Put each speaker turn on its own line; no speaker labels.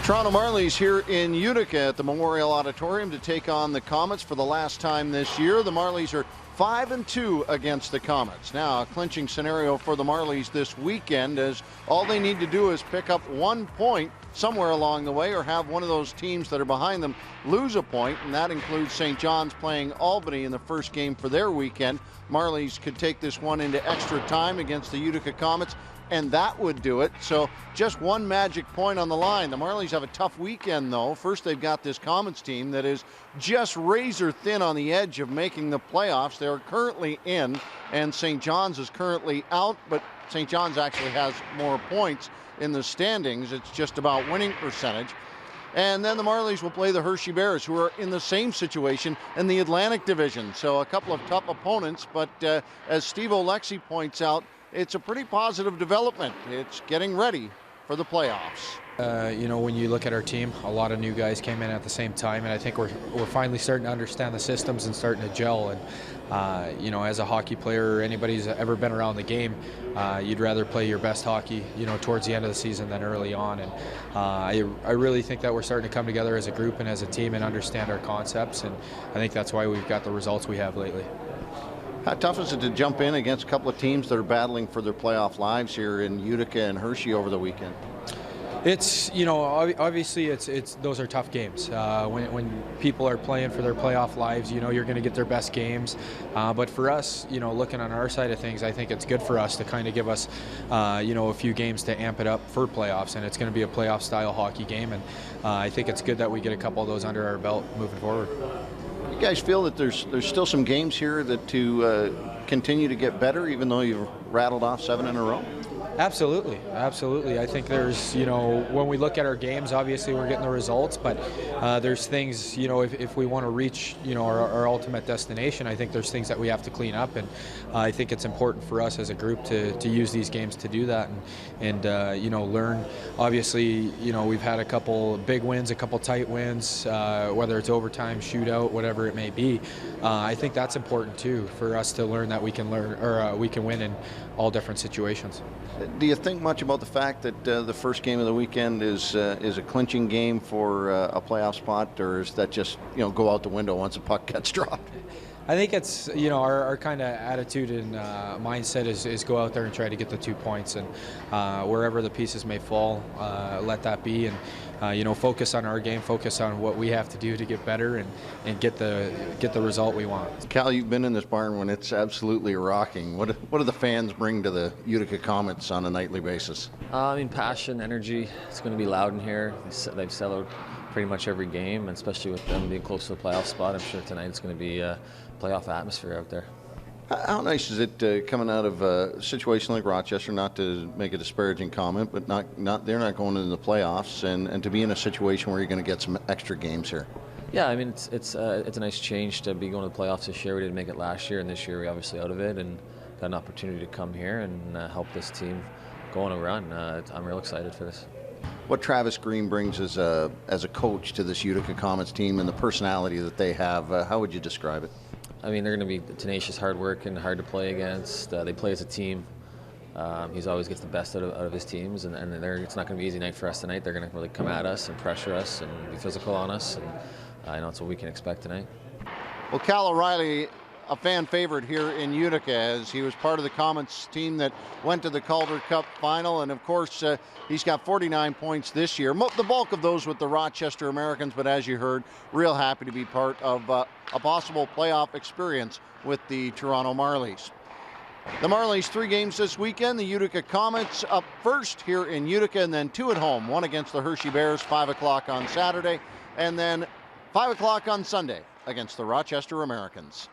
Toronto Marlies here in Utica at the Memorial Auditorium to take on the Comets for the last time this year. The Marlies are 5-2 against the Comets. Now, a clinching scenario for the Marlies this weekend, as all they need to do is pick up 1 point somewhere along the way, or have one of those teams that are behind them lose a point, and that includes St. John's playing Albany in the first game for their weekend. Marlies could take this one into extra time against the Utica Comets, and that would do it. So just one magic point on the line. The Marlies have a tough weekend, though. First, they've got this Comets team that is just razor thin on the edge of making the playoffs. They're currently in, and St. John's is currently out, but St. John's actually has more points in the standings. It's just about winning percentage. And then the Marlies will play the Hershey Bears, who are in the same situation in the Atlantic Division. So a couple of tough opponents, but as Steve Oleksy points out, it's a pretty positive development. It's getting ready for the playoffs.
When you look at our team, a lot of new guys came in at the same time, and I think we're finally starting to understand the systems and starting to gel. And as a hockey player, or anybody who's ever been around the game, you'd rather play your best hockey, towards the end of the season than early on. And I really think that we're starting to come together as a group and as a team and understand our concepts. And I think that's why we've got the results we have lately.
How tough is it to jump in against a couple of teams that are battling for their playoff lives here in Utica and Hershey over the weekend?
It's, obviously it's those are tough games. When people are playing for their playoff lives, you're going to get their best games. But for us, looking on our side of things, I think it's good for us to kind of give us, a few games to amp it up for playoffs. And it's going to be a playoff style hockey game. And I think it's good that we get a couple of those under our belt moving forward.
You guys feel that there's still some games here that to continue to get better, even though you've rattled off 7 in a row?
Absolutely. I think there's, when we look at our games, obviously we're getting the results, but there's things, if we want to reach, our ultimate destination, I think there's things that we have to clean up, and I think it's important for us as a group to use these games to do that and learn. Obviously, we've had a couple big wins, a couple tight wins, whether it's overtime, shootout, whatever it may be. I think that's important too, for us to learn that we can we can win in all different situations.
Do you think much about the fact that the first game of the weekend is a clinching game for a playoff spot, or is that just go out the window once a puck gets dropped?
I think it's our kind of attitude and mindset is go out there and try to get the 2 points, and wherever the pieces may fall, let that be, and focus on our game, focus on what we have to do to get better and get the result we want.
Cal, you've been in this barn when it's absolutely rocking. What do the fans bring to the Utica Comets on a nightly basis?
Passion, energy. It's going to be loud in here. They've sell out pretty much every game, and especially with them being close to the playoff spot, I'm sure tonight it's going to be a playoff atmosphere out there.
How nice is it coming out of a situation like Rochester, not to make a disparaging comment, but they're not going into the playoffs, and to be in a situation where you're going to get some extra games here?
Yeah, it's a nice change to be going to the playoffs this year. We didn't make it last year, and this year we're obviously out of it, and got an opportunity to come here and help this team go on a run. I'm real excited for this.
What Travis Green brings as a coach to this Utica Comets team and the personality that they have, how would you describe it?
They're going to be tenacious, hard working, hard to play against. They play as a team. He's always gets the best out of his teams, and it's not going to be an easy night for us tonight. They're going to really come at us and pressure us and be physical on us, and I know it's what we can expect tonight.
Well, Cal O'Reilly, a fan favorite here in Utica, as he was part of the Comets team that went to the Calder Cup final, and of course he's got 49 points this year, the bulk of those with the Rochester Americans, but as you heard, real happy to be part of a possible playoff experience with the Toronto Marlies. The Marlies 3 games this weekend. The Utica Comets up first here in Utica, and then 2 at home, 1 against the Hershey Bears, 5 o'clock on Saturday, and then 5 o'clock on Sunday against the Rochester Americans.